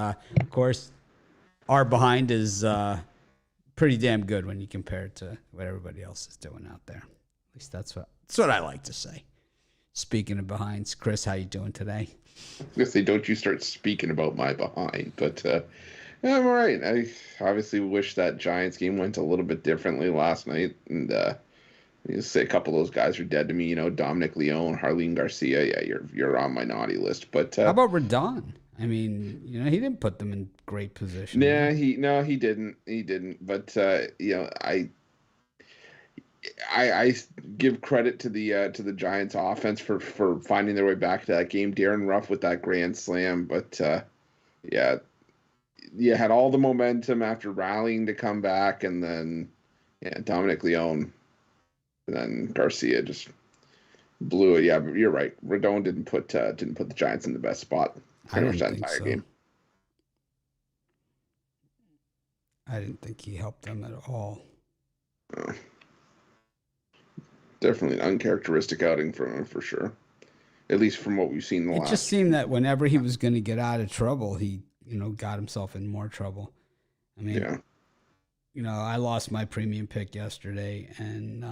Of course, our behind is pretty damn good when you compare it to what everybody else is doing out there. At least that's what I like to say. Speaking of behinds, Chris, how you doing today? I was gonna say, don't you start speaking about my behind, but yeah, I'm all right. I obviously wish that Giants game went a little bit differently last night, and you say a couple of those guys are dead to me. Dominic Leone, Harleen Garcia. Yeah, you're on my naughty list, but How about Radon? I mean, he didn't put them in great position, nah, right? he didn't. But I give credit to the Giants offense for finding their way back to that game. Darren Ruff with that grand slam, but yeah, you had all the momentum after rallying to come back, and then yeah, Dominic Leone, and then Garcia just blew it. Yeah, but you're right. Rodon didn't put the Giants in the best spot I pretty much didn't that think entire so. game. I didn't think he helped them at all. Uh, Definitely an uncharacteristic outing from him for sure. At least from what we've seen in the It just last. seemed that whenever he was going to get out of trouble, he, got himself in more trouble. I mean, Yeah, I lost my premium pick yesterday, and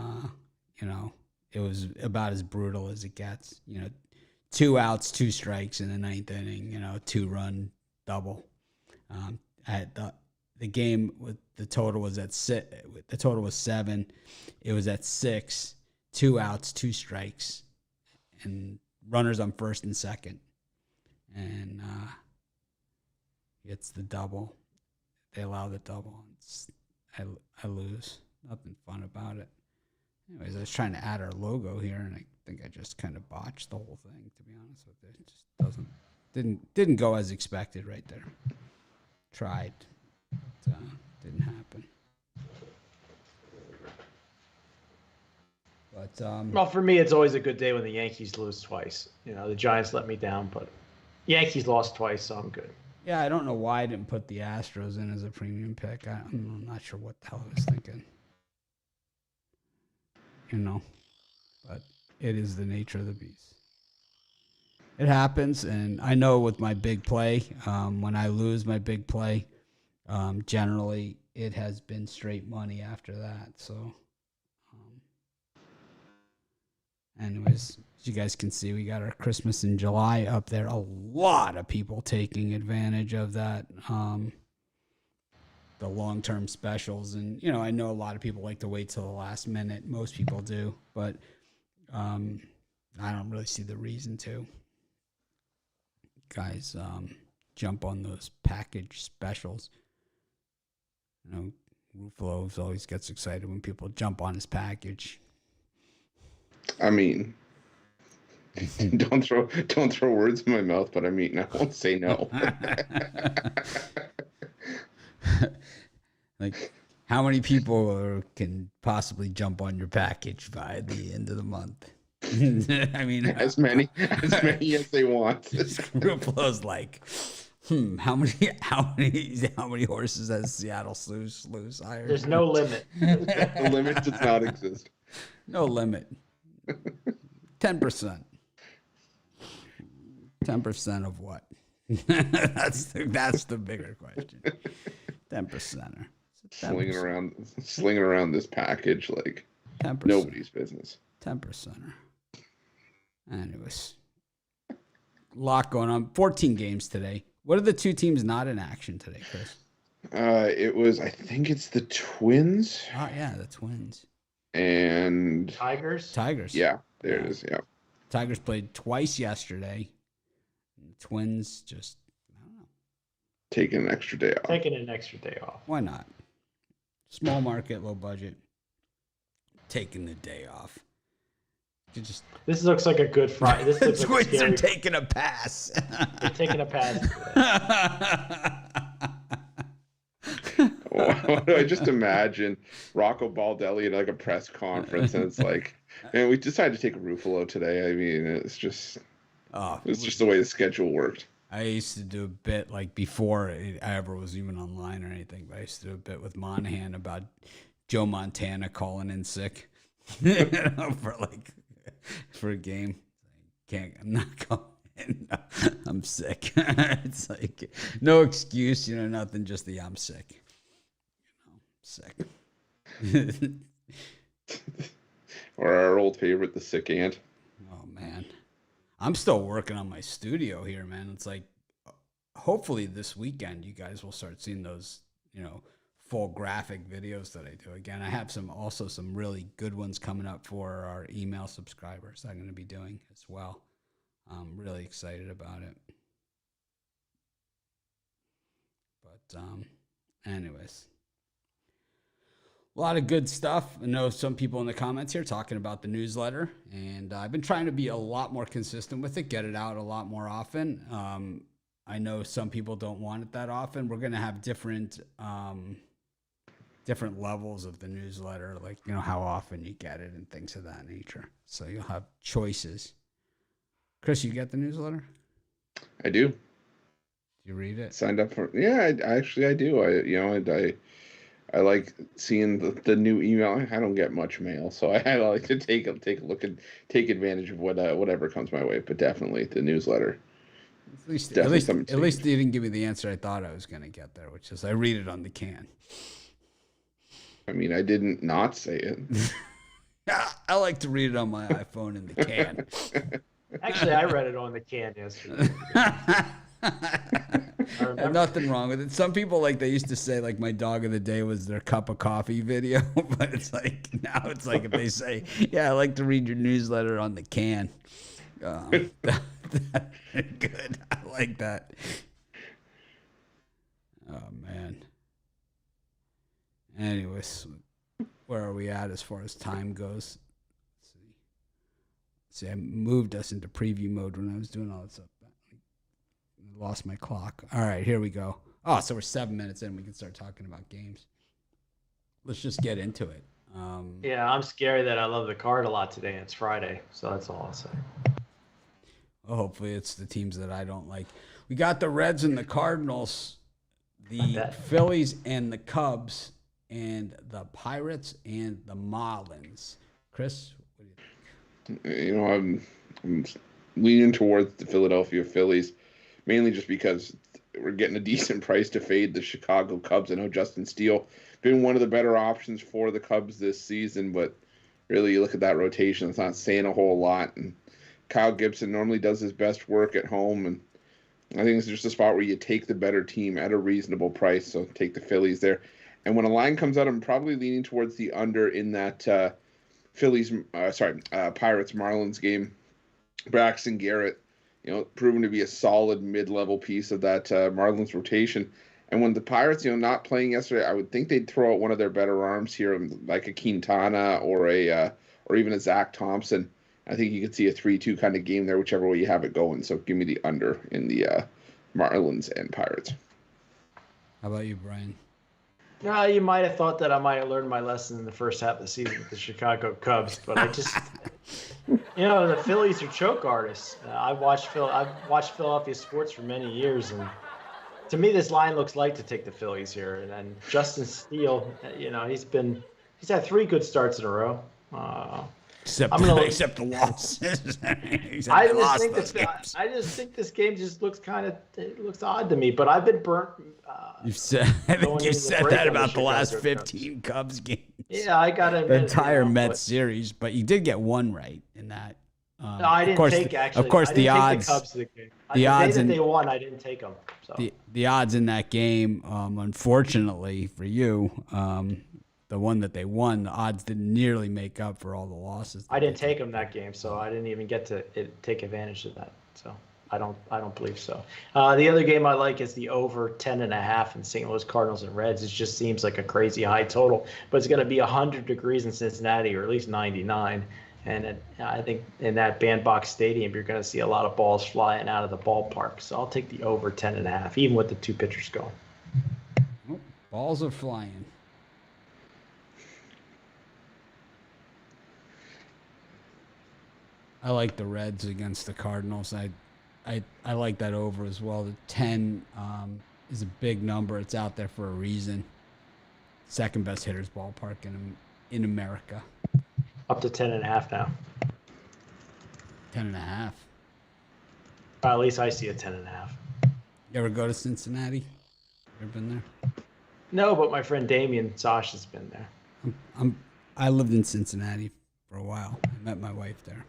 it was about as brutal as it gets. 2 outs, 2 strikes in the ninth inning. 2-run double. I had the game with the total was at six. The total was 7. It was at 6. 2 outs, 2 strikes, and runners on first and second, and it's the double. They allow the double. I lose. Nothing fun about it. Anyways, I was trying to add our logo here, and I think I just kind of botched the whole thing. To be honest with you, it just didn't go as expected right there. Tried, but didn't happen. But Well, for me, it's always a good day when the Yankees lose twice. The Giants let me down, but Yankees lost twice, so I'm good. yeah, I don't know why I didn't put the Astros in as a premium pick. I'm not sure what the hell I was thinking. But it is the nature of the beast. It happens, and I know with my big play, when I lose my big play, generally it has been straight money after that. So, anyways, as you guys can see, we got our Christmas in July up there. A lot of people taking advantage of that, the long-term specials. And, I know a lot of people like to wait till the last minute. Most people do, but I don't really see the reason to. Guys, jump on those package specials. Ruffalo always gets excited when people jump on his package. I mean, don't throw words in my mouth, but I mean, I won't say no. Like, how many people can possibly jump on your package by the end of the month? I mean, as many as they want. Ruffalo's like, how many horses has Seattle Sluice hired? There's no limit. The limit does not exist. No limit. 10%. 10% of what? that's the bigger question. 10%er. Slinging around this package like 10%. Nobody's business. 10%er. Anyways, a lot going on. 14 games today. What are the two teams not in action today, Chris? I think it's the Twins. Oh, yeah, the Twins. And Tigers. Yeah, there it is. Yeah. Tigers played twice yesterday. And the Twins just, I don't know. Taking an extra day off. Taking an extra day off. Why not? Small market, low budget. Taking the day off. This looks like a good Friday. This looks the like Twins are taking a pass. They're taking a pass. I just imagine Rocco Baldelli at like a press conference, and it's like, man, we decided to take a Ruffalo today. I mean, it's just the way the schedule worked. I used to do a bit like before I ever was even online or anything, but I used to do a bit with Monahan about Joe Montana calling in sick, for a game. I'm not going. I'm sick. It's like no excuse, nothing. Just the I'm sick. Sick. Or our old favorite, the sick ant. Oh man, I'm still working on my studio here, man. It's like, hopefully this weekend you guys will start seeing those, full graphic videos that I do. Again, I have some really good ones coming up for our email subscribers. I'm going to be doing as well. I'm really excited about it. But anyways, a lot of good stuff. I know some people in the comments here talking about the newsletter, and I've been trying to be a lot more consistent with it, get it out a lot more often. I know some people don't want it that often. We're going to have different levels of the newsletter, like, how often you get it and things of that nature. So you'll have choices. Chris, you get the newsletter? I do. Do you read it? Signed up for? Yeah, I do. I like seeing the new email. I don't get much mail, so I like to take a look and take advantage of whatever comes my way. But definitely the newsletter. At least you didn't give me the answer I thought I was going to get there, which is I read it on the can. I mean, I didn't not say it. I like to read it on my iPhone in the can. Actually, I read it on the can yesterday. And nothing wrong with it. Some people, they used to say, my dog of the day was their cup of coffee video, but it's like, now it's like if they say, yeah, I like to read your newsletter on the can. Good. I like that. Oh, man. Anyways, where are we at as far as time goes? See, I moved us into preview mode when I was doing all that stuff. I lost my clock. All right, here we go. Oh, so we're 7 minutes in. We can start talking about games. Let's just get into it. Yeah, I'm scary that I love the card a lot today, and it's Friday, so that's all I'll say. Well, hopefully it's the teams that I don't like. We got the Reds and the Cardinals, the Phillies and the Cubs, and the Pirates and the Marlins. Chris, what do you think? I'm leaning towards the Philadelphia Phillies, mainly just because we're getting a decent price to fade the Chicago Cubs. I know Justin Steele been one of the better options for the Cubs this season, but really you look at that rotation, it's not saying a whole lot. And Kyle Gibson normally does his best work at home, and I think it's just a spot where you take the better team at a reasonable price. So take the Phillies there. And when a line comes out, I'm probably leaning towards the under in that Pirates Marlins game. Braxton Garrett, proven to be a solid mid-level piece of that Marlins rotation. And when the Pirates, not playing yesterday, I would think they'd throw out one of their better arms here, like a Quintana or even a Zach Thompson. I think you could see a 3-2 kind of game there, whichever way you have it going. So give me the under in the Marlins and Pirates. How about you, Brian? You might have thought that I might have learned my lesson in the first half of the season with the Chicago Cubs, but I just, the Phillies are choke artists. I've watched Philadelphia sports for many years, and to me, this line looks like to take the Phillies here. And then Justin Steele, he's had 3 good starts in a row. Except the losses. I just think this game just looks looks odd to me. But I've been burnt. I think you've said that about the last 15 Cubs games. Yeah, I got to the entire Mets series, but you did get one right in that. No, I didn't Of course, the odds. The odds that they won, I didn't take them. So. The odds in that game, unfortunately for you, the one that they won, the odds didn't nearly make up for all the losses. I didn't take them that game, so I didn't even get to take advantage of that. So I don't believe so. The other game I like is the over 10.5 in St. Louis Cardinals and Reds. It just seems like a crazy high total, but it's going to be 100 degrees in Cincinnati, or at least 99. And I think in that bandbox stadium, you're going to see a lot of balls flying out of the ballpark. So I'll take the over 10.5, even with the 2 pitchers going. Oh, balls are flying. I like the Reds against the Cardinals. I like that over as well. The 10 is a big number. It's out there for a reason. Second best hitters ballpark in America. Up to 10.5 now. 10.5. At least I see a 10.5. You ever go to Cincinnati? Ever been there? No, but my friend Damien Sosh has been there. I lived in Cincinnati for a while. I met my wife there.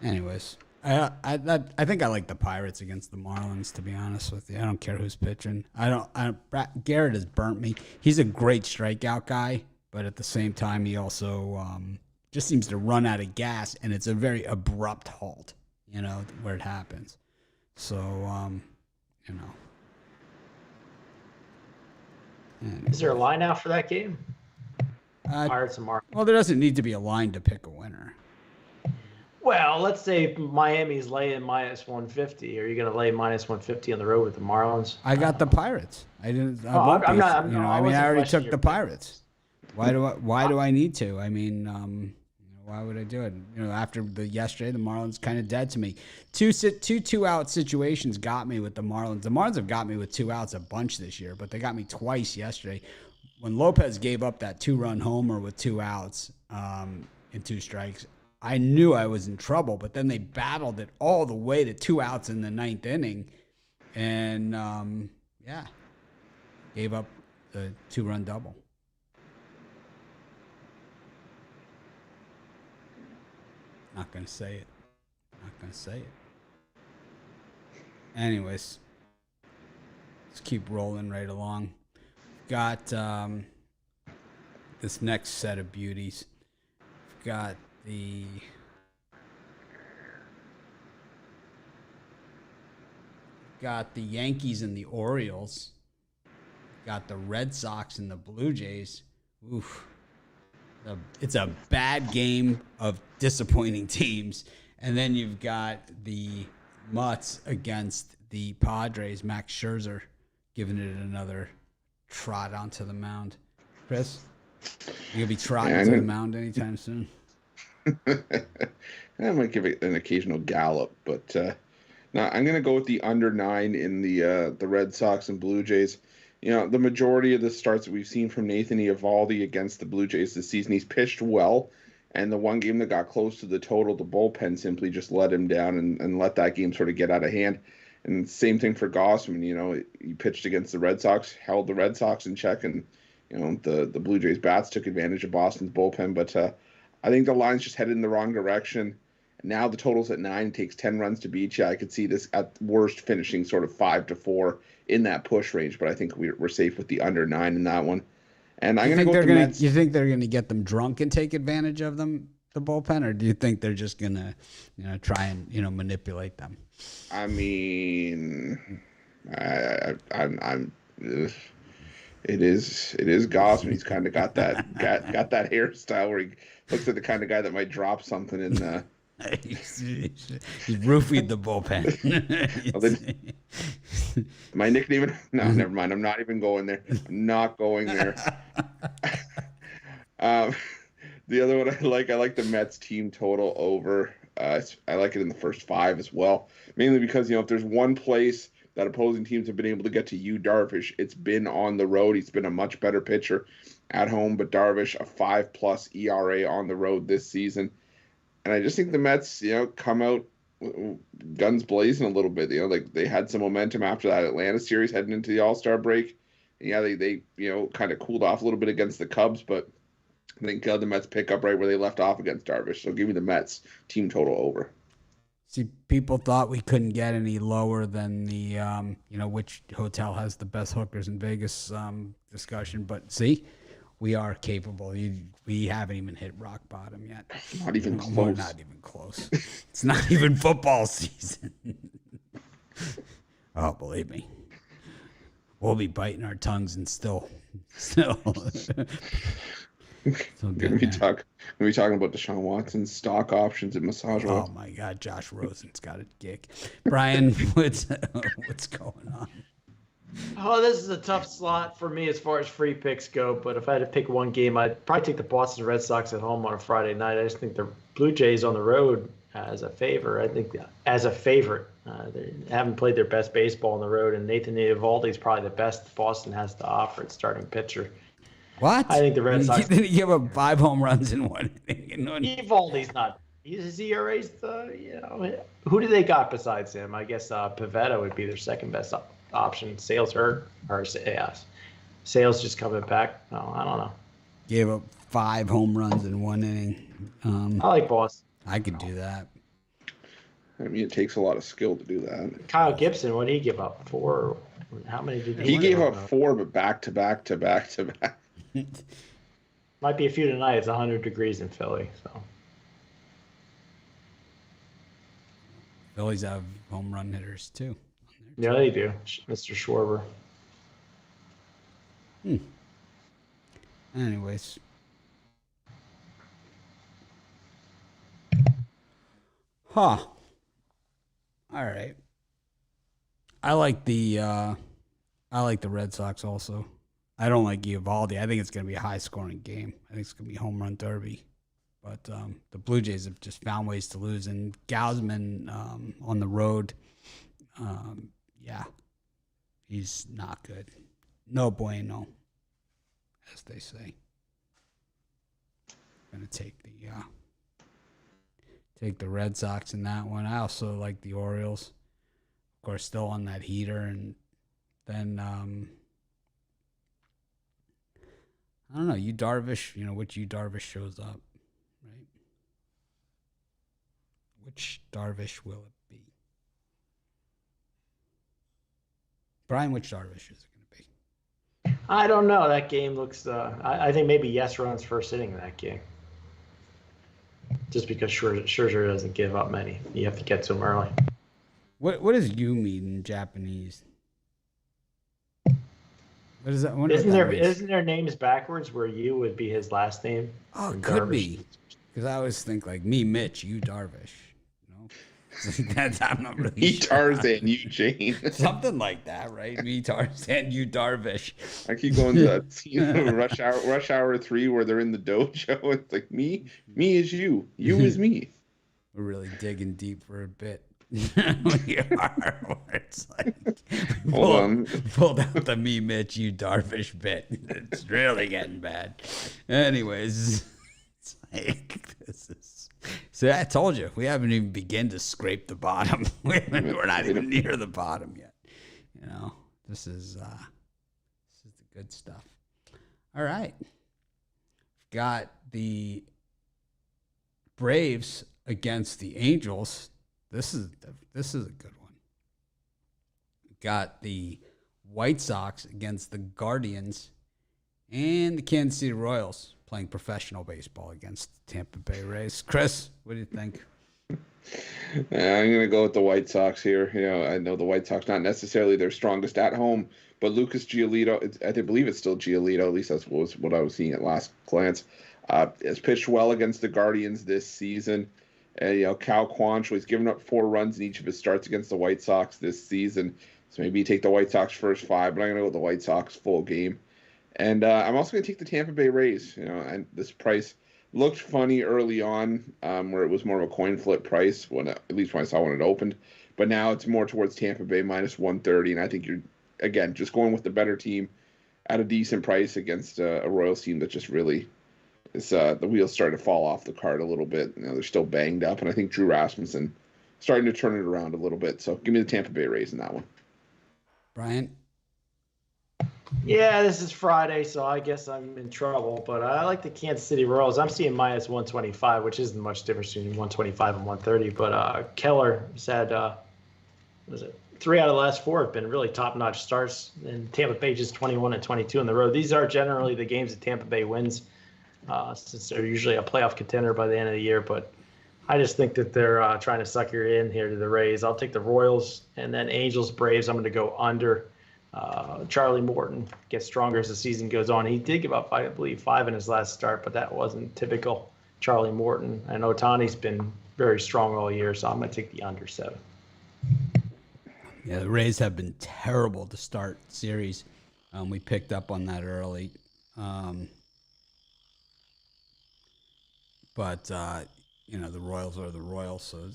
Anyways, I think I like the Pirates against the Marlins. To be honest with you, I don't care who's pitching. Garrett has burnt me. He's a great strikeout guy, but at the same time, he also just seems to run out of gas, and it's a very abrupt halt. You know where it happens. So you know. Is there a line out for that game? Pirates and Marlins. Well, there doesn't need to be a line to pick a winner. Well, let's say Miami's laying minus 150. Are you going to lay minus 150 on the road with the Marlins? I got the Pirates. I didn't. I already took the Pirates. Why do I need to? I mean, why would I do it? You know, after yesterday, the Marlins kind of dead to me. Two out situations got me with the Marlins. The Marlins have got me with 2 outs a bunch this year, but they got me twice yesterday. When Lopez gave up that 2-run homer with 2 outs and 2 strikes, I knew I was in trouble, but then they battled it all the way to 2 outs in the 9th inning. And, gave up the 2-run double. Not going to say it. Not going to say it. Anyways, let's keep rolling right along. Got this next set of beauties. Got the Yankees and the Orioles. Got the Red Sox and the Blue Jays. Oof. It's a bad game of disappointing teams. And then you've got the Mutts against the Padres. Max Scherzer giving it another trot onto the mound. Chris, you gonna be trotting to the mound anytime soon? I might give it an occasional gallop, but no, I'm going to go with the under 9 in the Red Sox and Blue Jays. You know, the majority of the starts that we've seen from Nathan Eovaldi against the Blue Jays this season, he's pitched well, and the one game that got close to the total, the bullpen simply just let him down and let that game sort of get out of hand. And same thing for Gossman. You know, he pitched against the Red Sox, held the Red Sox in check, and you know the Blue Jays bats took advantage of Boston's bullpen, but I think the line's just headed in the wrong direction. Now the total's at 9. It takes 10 runs to beat you. I could see this at worst finishing sort of 5-4 in that push range, but I think we're safe with the under 9 in that one. And I'm going to go with the Mets. You think they're going to get them drunk and take advantage of them, the bullpen, or do you think they're just going to, try and manipulate them? I mean, I'm. It is Gossman. He's kind of got that hairstyle where he looks like the kind of guy that might drop something in the. He's roofied the bullpen. My nickname? No, never mind. I'm not even going there. I'm not going there. The other one I like the Mets team total over. I like it in the first 5 as well, mainly because if there's one place that opposing teams have been able to get to Darvish, it's been on the road. He's been a much better pitcher at home, but Darvish, a 5+ ERA on the road this season. And I just think the Mets, come out guns blazing a little bit. Like they had some momentum after that Atlanta series heading into the All-Star break. And yeah, they kind of cooled off a little bit against the Cubs, but I think the Mets pick up right where they left off against Darvish. So give me the Mets team total over. See, people thought we couldn't get any lower than the, which hotel has the best hookers in Vegas discussion. But see, we are capable. We haven't even hit rock bottom yet. Not even close. We're not even close. It's not even football season. Oh, believe me. We'll be biting our tongues and still. We're gonna be talking about Deshaun Watson's stock options at Massage World. Oh my God, Josh Rosen's got a gig. Brian, what's going on? Oh, this is a tough slot for me as far as free picks go. But if I had to pick one game, I'd probably take the Boston Red Sox at home on a Friday night. I just think the Blue Jays on the road as a favor. I think as a favorite, they haven't played their best baseball on the road, and Nathan Eovaldi is probably the best Boston has to offer at starting pitcher. What? I think the Red Sox. Did he give up 5 home runs in one inning? Eovaldi's not. His ERA's who do they got besides him? I guess Pivetta would be their second best option. Sales hurt, or Sales just coming back. No, I don't know. Gave up 5 home runs in one inning. I like Boston. I could do that. I mean, it takes a lot of skill to do that. Kyle Gibson, what did he give up? 4? How many did he gave up? 4, but back to back to back to back. Might be a few tonight. It's 100 degrees in Philly, so. Phillies have home run hitters too. Yeah, they do. Mr. Schwarber. Anyways. Huh. All right. I like the Red Sox also. I don't like Eovaldi. I think it's going to be a high-scoring game. I think it's going to be home run derby. But the Blue Jays have just found ways to lose. And Gausman on the road, he's not good. No bueno, as they say. Going to take the Red Sox in that one. I also like the Orioles. Of course, still on that heater. And then, I don't know, Yu Darvish, which Yu Darvish shows up. Right? Which Darvish will it be? Brian, which Darvish is it going to be? I don't know. That game looks. I think maybe Yes runs first inning in that game. Just because Scherzer doesn't give up many, you have to get to him early. What does Yu mean in Japanese? What is that? Isn't their names backwards where Yu would be his last name? Oh, it could be. Because I always think like me, Mitch, you, Darvish. I'm not really Me, sure. Tarzan, you, Jane. Something like that, right? Me, Tarzan, you, Darvish. I keep going to that scene Rush Hour 3 where they're in the dojo. It's like me is you is me. We're really digging deep for a bit. We are. It's like pulled out the me, Mitch, you, Darvish bit. It's really getting bad. Anyways, it's like this is. So I told you we haven't even begun to scrape the bottom. We're not even near the bottom yet. This is the good stuff. All right, got the Braves against the Angels. This is a good one. Got the White Sox against the Guardians, and the Kansas City Royals playing professional baseball against the Tampa Bay Rays. Chris, what do you think? I'm going to go with the White Sox here. I know the White Sox not necessarily their strongest at home, but Lucas Giolito, I believe it's still Giolito, at least that's what I was seeing at last glance, has pitched well against the Guardians this season. Cal Quantrill, he's given up 4 runs in each of his starts against the White Sox this season. So maybe you take the White Sox first 5, but I'm going to go with the White Sox full game. And I'm also going to take the Tampa Bay Rays. And this price looked funny early on, where it was more of a coin flip price, at least when I saw when it opened. But now it's more towards Tampa Bay minus 130, and I think you're, again, just going with the better team at a decent price against a Royals team that just really is the wheels starting to fall off the cart a little bit. They're still banged up, and I think Drew Rasmussen starting to turn it around a little bit. So give me the Tampa Bay Rays in that one. Brian? Yeah, this is Friday, so I guess I'm in trouble. But I like the Kansas City Royals. I'm seeing minus 125, which isn't much difference between 125 and 130. But Keller said, was it 3 out of the last 4 have been really top-notch starts, and Tampa Bay just 21 and 22 on the road. These are generally the games that Tampa Bay wins, since they're usually a playoff contender by the end of the year. But I just think that they're trying to sucker in here to the Rays. I'll take the Royals, and then Angels, Braves, I'm going to go under. Charlie Morton gets stronger as the season goes on. He did give up, I believe, 5 in his last start, but that wasn't typical Charlie Morton. And Ohtani's been very strong all year, so I'm going to take the under 7. Yeah, the Rays have been terrible to start series. We picked up on that early. But the Royals are the Royals. So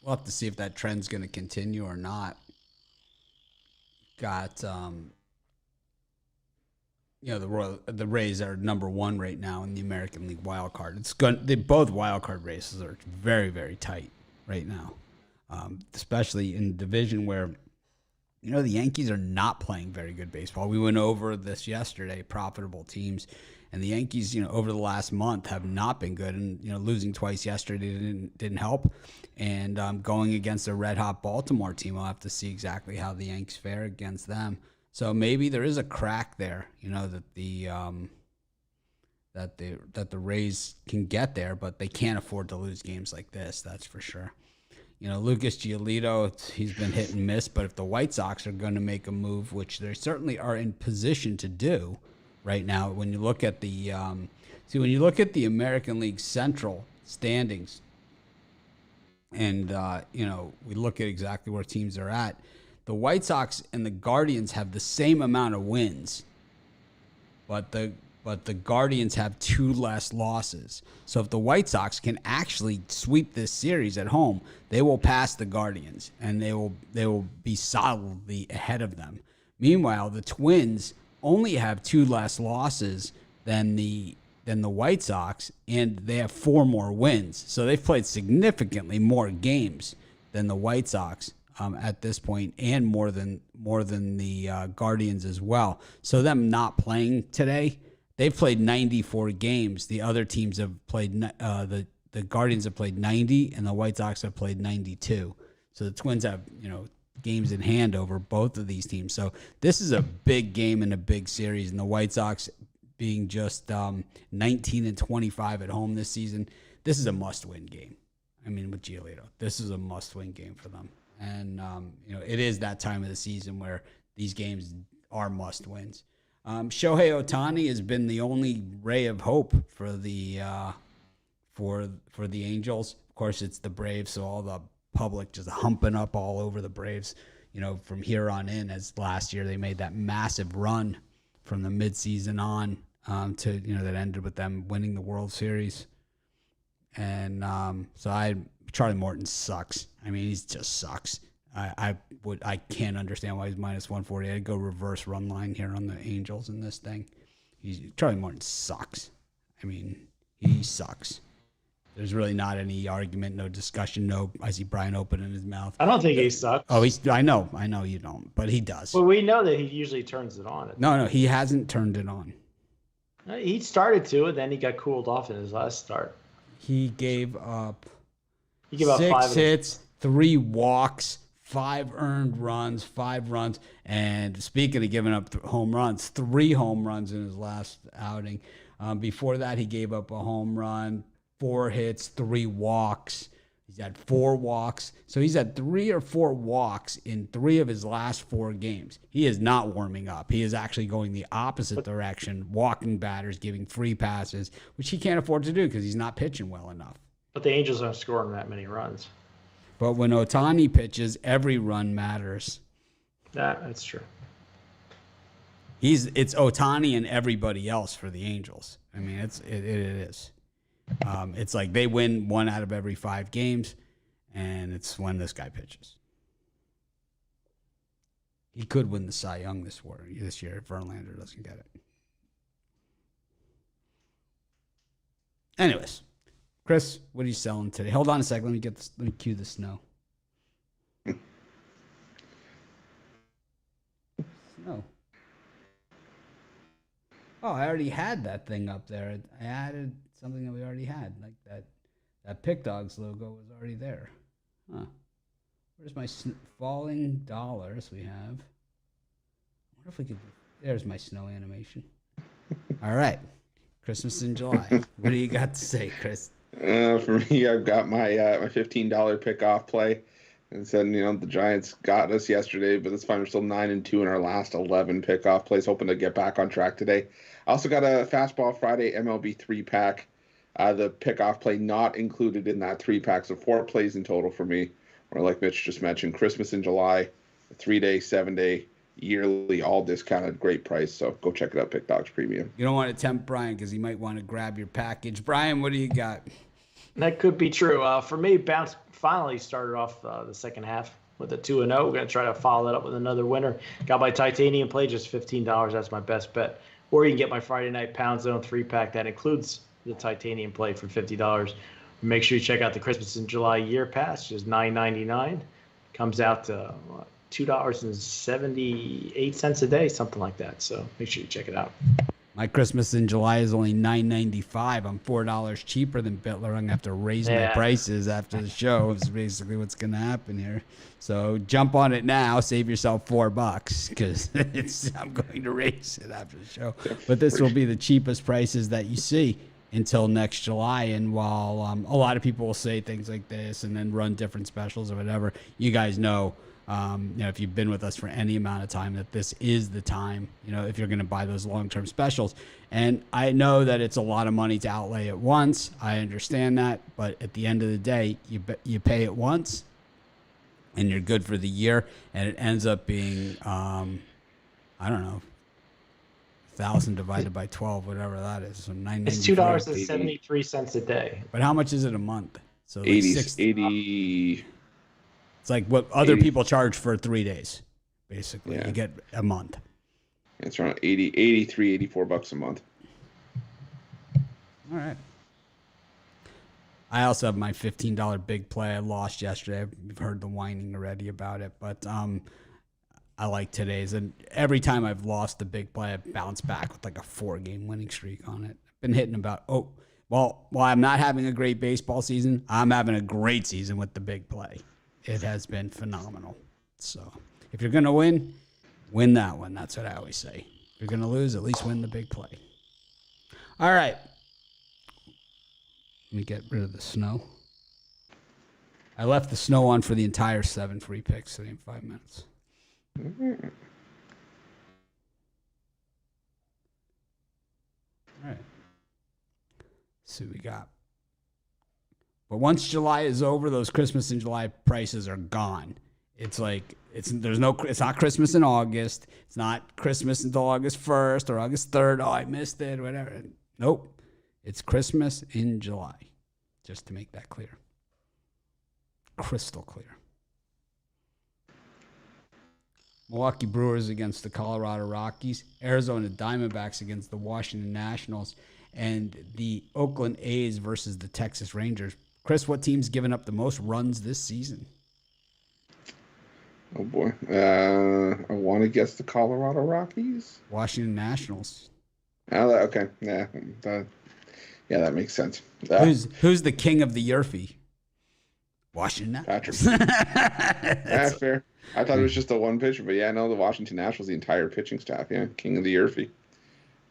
we'll have to see if that trend's going to continue or not. Got the Rays are number one right now in the American League wild card. Both wild card races are very, very tight right now, especially in the division where the Yankees are not playing very good baseball. We went over this yesterday, profitable teams, and the Yankees, over the last month have not been good. And losing twice yesterday didn't help. And going against a red hot Baltimore team, I'll have to see exactly how the Yanks fare against them. So maybe there is a crack there, that the Rays can get there, but they can't afford to lose games like this. That's for sure. Lucas Giolito, he's been hit and miss, but if the White Sox are going to make a move, which they certainly are in position to do right now, when you look at the American League Central standings, and we look at exactly where teams are at, the White Sox and the Guardians have the same amount of wins, but the Guardians have 2 less losses. So if the White Sox can actually sweep this series at home, they will pass the Guardians, and they will be solidly ahead of them. Meanwhile, the Twins only have 2 less losses than the White Sox, and they have 4 more wins. So they've played significantly more games than the White Sox at this point, and more than the Guardians as well. So them not playing today, they've played 94 games. The other teams have played the Guardians have played 90, and the White Sox have played 92. So the Twins have games in hand over both of these teams. So this is a big game and a big series, and the White Sox being just 19-25 at home this season, this is a must-win game. I mean, with Giolito, this is a must-win game for them. And, it is that time of the season where these games are must-wins. Shohei Ohtani has been the only ray of hope for the for the Angels. Of course, it's the Braves, so all the public just humping up all over the Braves, from here on in, as last year they made that massive run from the midseason on to, that ended with them winning the World Series. And Charlie Morton sucks. I mean, he just sucks. I can't understand why he's minus 140. I'd go reverse run line here on the Angels in this thing. Charlie Morton sucks. I mean, he sucks. There's really not any argument, no discussion, no. I see Brian opening his mouth. I don't think he sucks. Oh, I know you don't, but he does. Well, we know that he usually turns it on. No, he hasn't turned it on. He started to, and then he got cooled off in his last start. He gave up 6 hits, 3 walks, 5 earned runs, 5 runs. And speaking of giving up home runs, 3 home runs in his last outing. Before that, he gave up a home run, 4 hits, 3 walks. He's had 4 walks. So he's had 3 or 4 walks in 3 of his last 4 games. He is not warming up. He is actually going the opposite direction, walking batters, giving free passes, which he can't afford to do because he's not pitching well enough. But the Angels aren't scoring that many runs. But when Ohtani pitches, every run matters. That's true. It's Ohtani and everybody else for the Angels. I mean, it is. It's like they win 1 out of every 5 games, and it's when this guy pitches. He could win the Cy Young this year if Verlander doesn't get it. Anyways, Chris, what are you selling today? Hold on a second. Let me cue the snow. Snow. Oh, I already had that thing up there. I added something that we already had, like that Pick Dogs logo was already there. Huh. Where's my falling dollars we have? I wonder if we could. There's my snow animation. All right. Christmas in July. What do you got to say, Chris? For me, I've got my $15 pick-off play. And said, the Giants got us yesterday, but it's fine. We're still 9-2 in our last 11 pickoff plays, hoping to get back on track today. I also got a Fastball Friday MLB 3-pack. The pickoff play not included in that 3-pack, so 4 plays in total for me. Or like Mitch just mentioned, Christmas in July, a 3-day, 7-day, yearly, all discounted, great price. So go check it out, Pick Dogs Premium. You don't want to tempt Brian because he might want to grab your package. Brian, what do you got? That could be true. For me, Bounce finally started off the second half with a 2-0. We're going to try to follow that up with another winner. Got my titanium play, just $15. That's my best bet. Or you can get my Friday Night Pound Zone 3-pack. That includes the titanium play for $50. Make sure you check out the Christmas in July year pass, just $9.99. Comes out to $2.78 a day, something like that. So make sure you check it out. My Christmas in July is only $9.95. I'm $4 cheaper than Bitler. I'm gonna have to raise my prices after the show. Is basically what's gonna happen here. So jump on it now. Save yourself $4 because I'm going to raise it after the show. But this will be the cheapest prices that you see until next July. And while a lot of people will say things like this and then run different specials or whatever, you guys know. If you've been with us for any amount of time, that this is the time, if you're going to buy those long-term specials. And I know that it's a lot of money to outlay at once. I understand that. But at the end of the day, you pay it once and you're good for the year. And it ends up being, I don't know, 1,000 divided by 12, whatever that is. So $9.95. It's $2.73 a day. But how much is it a month? So 80. It's like what other people charge for 3 days, basically. Yeah. You get a month. It's around $84 a month. All right. I also have my $15 big play. I lost yesterday. You've heard the whining already about it, but I like today's. And every time I've lost the big play, I've bounced back with like a 4-game winning streak on it. I've been hitting about, while I'm not having a great baseball season, I'm having a great season with the big play. It has been phenomenal. So if you're going to win that one. That's what I always say. If you're going to lose, at least win the big play. All right. Let me get rid of the snow. I left the snow on for the entire 7 free picks in 5 minutes. Mm-hmm. All right. Let's see what we got. But once July is over, those Christmas in July prices are gone. It's like it's not Christmas in August. It's not Christmas until August 1st or August 3rd. Oh, I missed it, whatever. Nope. It's Christmas in July. Just to make that clear. Crystal clear. Milwaukee Brewers against the Colorado Rockies. Arizona Diamondbacks against the Washington Nationals. And the Oakland A's versus the Texas Rangers. Chris, what team's given up the most runs this season? Oh, boy. I want to guess the Colorado Rockies. Washington Nationals. Oh, okay. Yeah, that makes sense. Who's the king of the Yerfie? Washington Nationals. Patrick. That's fair. I thought it was just the one pitcher, but yeah, no, the Washington Nationals, the entire pitching staff, yeah, king of the Yerfie.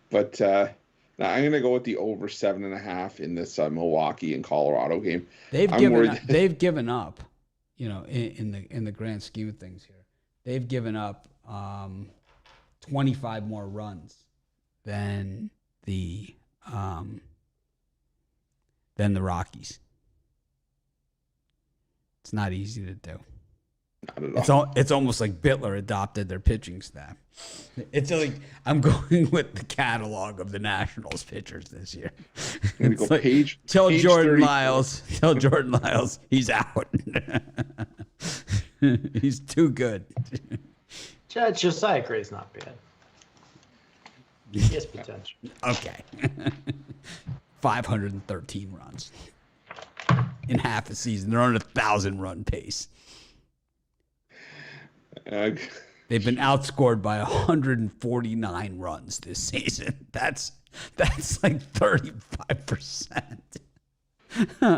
But now I'm going to go with the over 7.5 in this Milwaukee and Colorado game. They've given up, in the grand scheme of things here. They've given up 25 more runs than the Rockies. It's not easy to do. Not at all. It's almost like Bitler adopted their pitching staff. It's like I'm going with the catalog of the Nationals pitchers this year. It's like, tell Jordan Lyles, he's out. He's too good. Josiah Gray's not bad. He has potential. Okay. 513 runs in half a season. They're on a 1,000-run pace. They've been outscored by 149 runs this season. That's like 35%.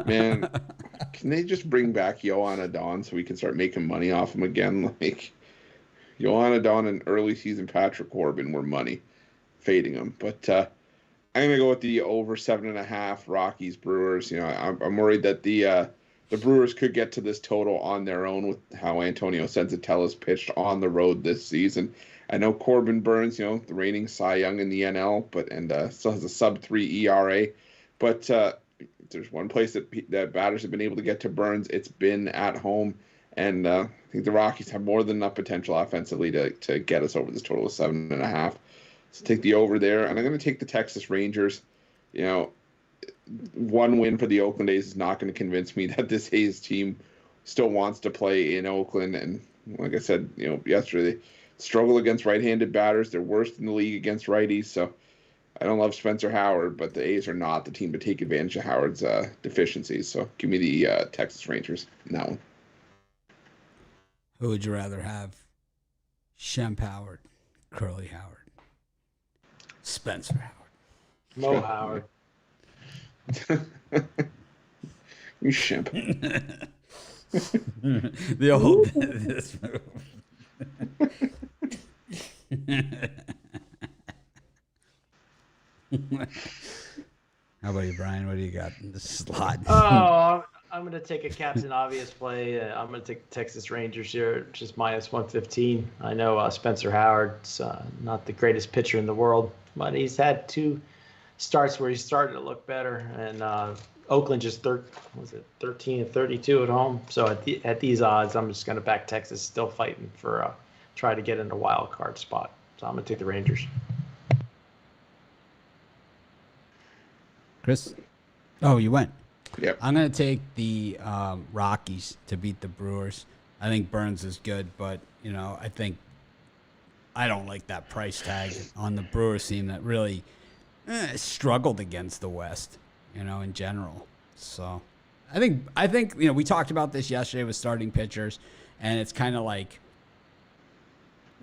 Man, can they just bring back Yohan Adon so we can start making money off him again? Like Yohan Adon and early season Patrick Corbin were money, fading him. But I'm gonna go with the over 7.5 Rockies Brewers. I'm worried that the Brewers could get to this total on their own with how Antonio Senzatellis pitched on the road this season. I know Corbin Burns, the reigning Cy Young in the NL, and still has a sub-3 ERA. But there's one place that batters have been able to get to Burns. It's been at home, and I think the Rockies have more than enough potential offensively to get us over this total of 7.5. So take the over there, and I'm going to take the Texas Rangers. one win for the Oakland A's is not going to convince me that this A's team still wants to play in Oakland. And like I said, yesterday, they struggle against right-handed batters. They're worst in the league against righties. So I don't love Spencer Howard, but the A's are not the team to take advantage of Howard's deficiencies. So give me the Texas Rangers in that one. Who would you rather have? Shemp Howard, Curly Howard, Spencer Howard, Mo Howard. You shimp. The old this move. How about you, Brian? What do you got in the slot? Oh, I'm going to take a Captain Obvious play. I'm going to take the Texas Rangers here, just minus 115. I know Spencer Howard's not the greatest pitcher in the world, but he's had 2 starts where he's starting to look better. And Oakland just 13-32 at home. So at these odds, I'm just going to back Texas, still fighting for try to get in a wild card spot. So I'm going to take the Rangers. Chris? Oh, you went. Yep. I'm going to take the Rockies to beat the Brewers. I think Burns is good, but, I don't like that price tag on the Brewers team that really struggled against the West, in general. So I think we talked about this yesterday with starting pitchers, and it's kind of like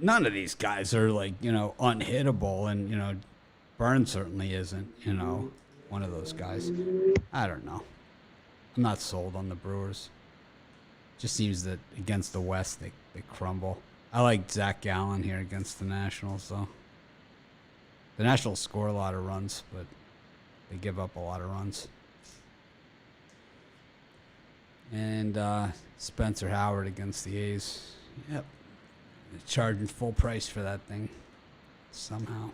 none of these guys are like, unhittable, and, Burns certainly isn't, one of those guys. I don't know. I'm not sold on the Brewers. Just seems that against the West, they crumble. I like Zach Gallen here against the Nationals, though. The Nationals score a lot of runs, but they give up a lot of runs. And Spencer Howard against the A's. Yep. They're charging full price for that thing somehow.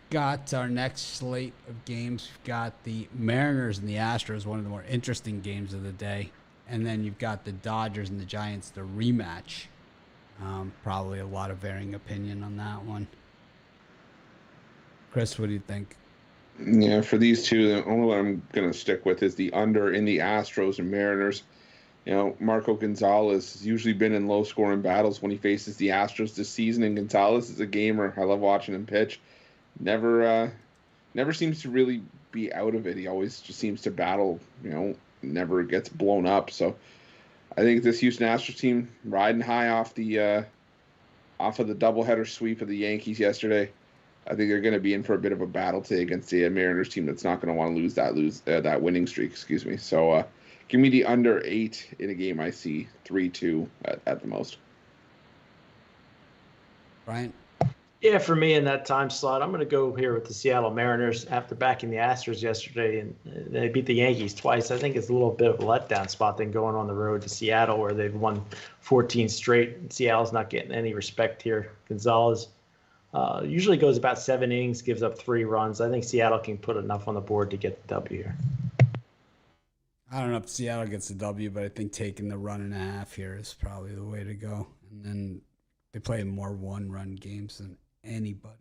Got our next slate of games. We've got the Mariners and the Astros, one of the more interesting games of the day. And then you've got the Dodgers and the Giants, the rematch. Probably a lot of varying opinion on that one. Chris, what do you think? Yeah, for these two, the only one I'm going to stick with is the under in the Astros and Mariners. Marco Gonzalez has usually been in low-scoring battles when he faces the Astros this season, and Gonzalez is a gamer. I love watching him pitch. Never seems to really be out of it. He always just seems to battle, never gets blown up. So I think this Houston Astros team riding high off of the doubleheader sweep of the Yankees yesterday. I think they're going to be in for a bit of a battle today against the Mariners team that's not going to want to lose that winning streak. Excuse me. So give me the under 8 in a game I see 3-2 at the most. Brian? Yeah, for me in that time slot, I'm going to go here with the Seattle Mariners after backing the Astros yesterday, and they beat the Yankees twice. I think it's a little bit of a letdown spot than going on the road to Seattle where they've won 14 straight. Seattle's not getting any respect here. Gonzalez usually goes about 7 innings, gives up 3 runs. I think Seattle can put enough on the board to get the W here. I don't know if Seattle gets the W, but I think taking the 1.5 here is probably the way to go. And then they play more 1-run games than anybody.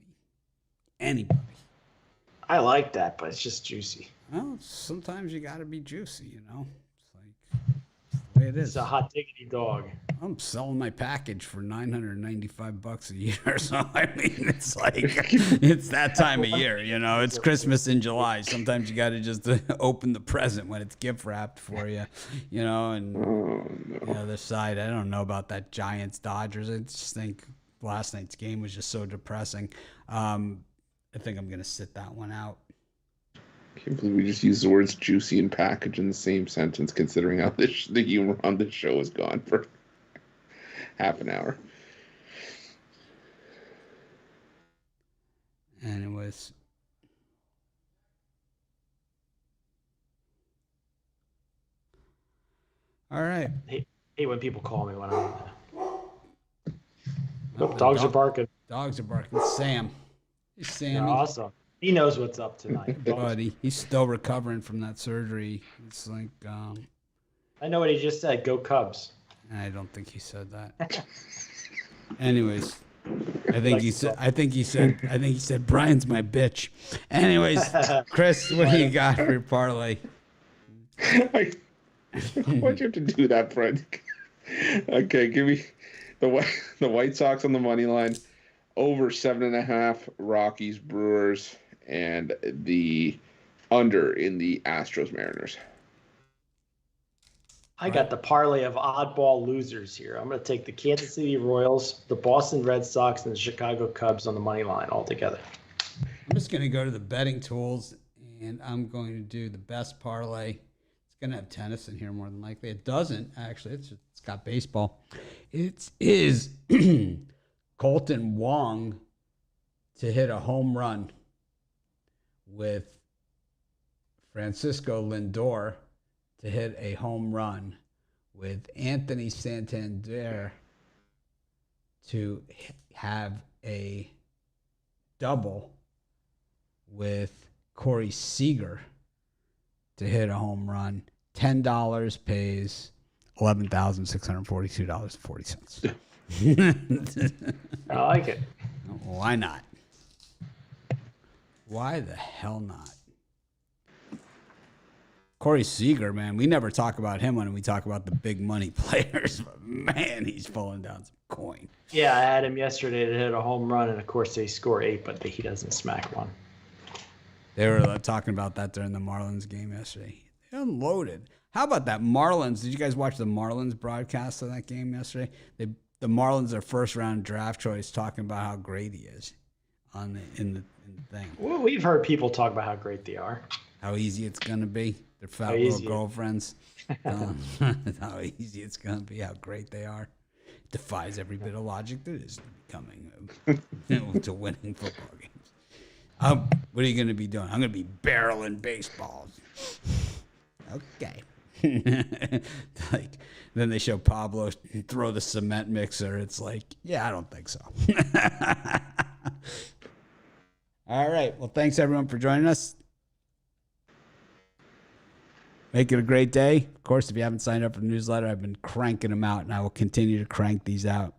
I like that, but it's just juicy. Well, sometimes you got to be juicy, It's the way it is. It's a hot diggity dog. I'm selling my package for $995 a year. So, it's like, it's that time of year, It's Christmas in July. Sometimes you got to just open the present when it's gift wrapped for you, And the other side, I don't know about that Giants-Dodgers. I just think last night's game was just so depressing. I think I'm going to sit that one out. I can't believe we just used the words juicy and package in the same sentence, considering how the humor on this show has gone for half an hour. Anyways. All right. Hate when people call me when I'm dogs are barking. Dogs are barking. Sam. Hey, Sammy. Awesome. He knows what's up tonight. Buddy, he's still recovering from that surgery. It's like, I know what he just said. Go Cubs. I don't think he said that. Anyways, I I think he said. I think he said. Brian's my bitch. Anyways, Chris, what do you got for your parlay? Why'd you have to do that, Fred? Okay, give me the White Sox on the money line, over 7.5 Rockies Brewers, and the under in the Astros Mariners. I got the parlay of oddball losers here. I'm going to take the Kansas City Royals, the Boston Red Sox, and the Chicago Cubs on the money line all together. I'm just going to go to the betting tools, and I'm going to do the best parlay. It's going to have tennis in here more than likely. It doesn't, actually. It's got baseball. It is Colton Wong to hit a home run with Francisco Lindor to hit a home run with Anthony Santander to have a double with Corey Seager to hit a home run. $10 pays $11,642.40. I like it. Why not? Why the hell not? Corey Seager, man, we never talk about him when we talk about the big money players, but man, he's falling down some coin. Yeah, I had him yesterday to hit a home run, and of course they score 8, but he doesn't smack one. They were talking about that during the Marlins game yesterday. They unloaded. How about that Marlins? Did you guys watch the Marlins broadcast of that game yesterday? The Marlins are first round draft choice, talking about how great he is in the thing. Well, we've heard people talk about how great they are. How easy it's gonna be. Their fat little girlfriends. How easy it's gonna be. How great they are. Defies every bit of logic there is to becoming to winning football games. What are you gonna be doing? I'm gonna be barreling baseballs. Okay. Then they show Pablo throw the cement mixer. It's like, yeah, I don't think so. All right. Well, thanks everyone for joining us. Make it a great day. Of course, if you haven't signed up for the newsletter, I've been cranking them out, and I will continue to crank these out.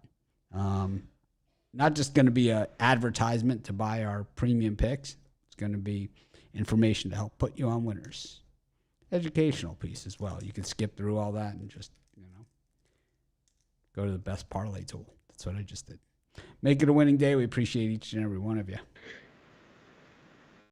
Not just going to be an advertisement to buy our premium picks. It's going to be information to help put you on winners. Educational piece as well. You can skip through all that and just, go to the best parlay tool. That's what I just did. Make it a winning day. We appreciate each and every one of you.